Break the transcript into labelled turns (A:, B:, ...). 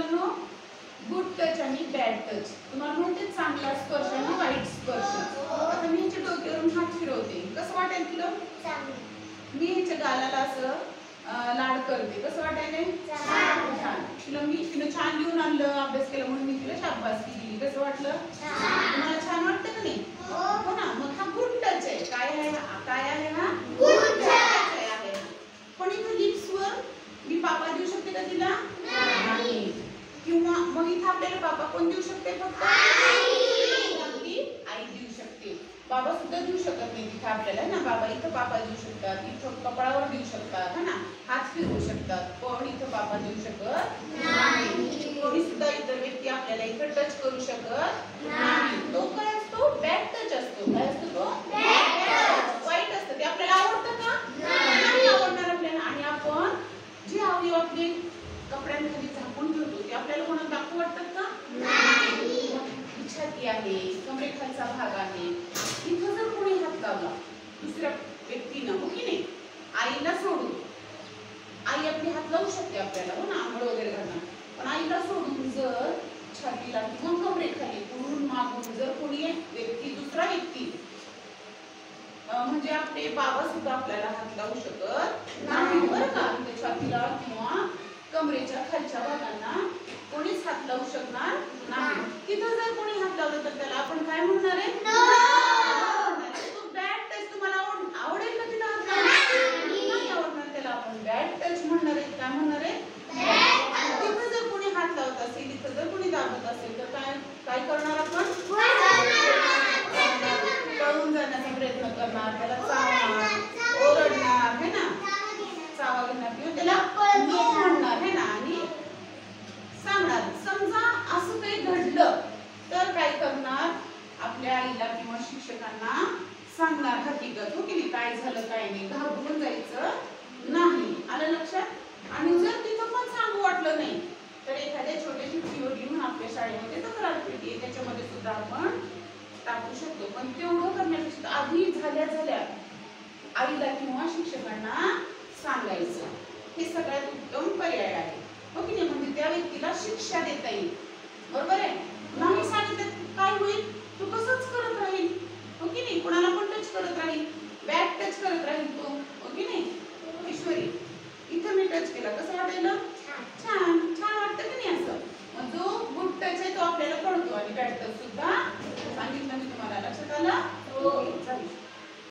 A: मुलांनो, good touch आणि bad touch. तुम्हाला माहिती चांगला स्पर्श आणि वाईट स्पर्श. आता मी ह्याच्या डोक्यावरून हात फिरवते, कसं वाटेल तुला? मी ह्याच्या गालाला असं लाड करते, कसं वाटायलंय? छान. तिनं छान लिहून आणलं, अभ्यास केला म्हणून मी तिला शाबासकी दिली, कसं वाटलं? तुम्हाला छान वाटतं का नाही? हो ना. मग हा गुड टच आहे. काय आहे हा? गुड टच आहे. पण इथं लिप्सवर मी पापा देऊ शकते का तिला? नाही. किंवा मग इथं आपल्याला पापा कोण देऊ शकते? फक्त आपली आई देऊ शकते. बाबा सुद्धा देऊ शकत नाही तिथे आपल्याला ना. बाबा इथं पापा देऊ शकतात, इथं कपाळावर देऊ शकतात, है ना, हात फिरवू शकतात, पण इथं पापा देऊ शकत नाही. कोणी सुद्धा इतर व्यक्ती आपल्याला इथं टच करू शकत नाही. तो काय असतो? बॅड टच असतो. काय असतो तो? वाईट असतं. ते आपल्याला आवडतं का? नाही आवडणार आपल्याला. आणि आपण जे अवयव आपले कपड्यांखाली झाकून ठेवतो ते आपल्याला कोणाला दाखवू वाटतात का? नाही. छाती आहे, कमरेखालचा भाग आहे, इथं जर कोणी हात लावला दुसऱ्या व्यक्तीनं, हो की नाही, आईला सोडून, आई आपली हात लावू शकते आपल्याला, हो ना, आंघोळ वगैरे घालणार, पण आईला सोडून जर छातीला किंवा कमरेखाली पुढून मागून जर कोणी व्यक्ती, दुसरा व्यक्ती, म्हणजे आपले बाबा सुद्धा आपल्याला हात लावू शकत नाही, बरं का? छातीला किंवा कमरेच्या खालच्या भागांना कोणीच हात लावू शकणार नाही. तिथं जर कोणी हात लावलं तर त्याला आपण काय म्हणणार आहे? तो बॅड टच. तुम्हाला आवडेल का तिला हात लावणं? नाही आवडणार, त्याला आपण बॅड टच म्हणणार आहे. काय म्हणणार आहे? तिथं जर कोणी हात लावत असेल, तिथं जर कोणी दाबत असेल तर काय करणार आपण? पळून जाण्याचा प्रयत्न करणार, त्याला चावणार, ओरडणार, है ना, चावा घेणार किंवा त्याला म्हणणार, है ना, आणि सांगणार. समजा असं काही घडलं तर काय करणार? आपल्या आईला किंवा शिक्षकांना सांगणार हकीकत, हो की नाही, काय झालं काय नाही. घाबरून जायचं नाही. आलं लक्षात? आणि जर तिथं पण सांगू वाटलं नाही तर एखाद्या छोट्या चिठ्ठीवर लिहून आपल्या शाळेमध्ये तक्रार पेटी आहे, त्याच्यामध्ये सुद्धा आपण टाकू शकतो. पण तेवढं करण्यापेक्षा आधी झाल्या आईला किंवा शिक्षकांना सांगायचं. हे सगळ्यात उत्तम पर्याय आहे, हो की नाही, म्हणजे त्या व्यक्तीला शिक्षा देता येईल. बरोबर आहे?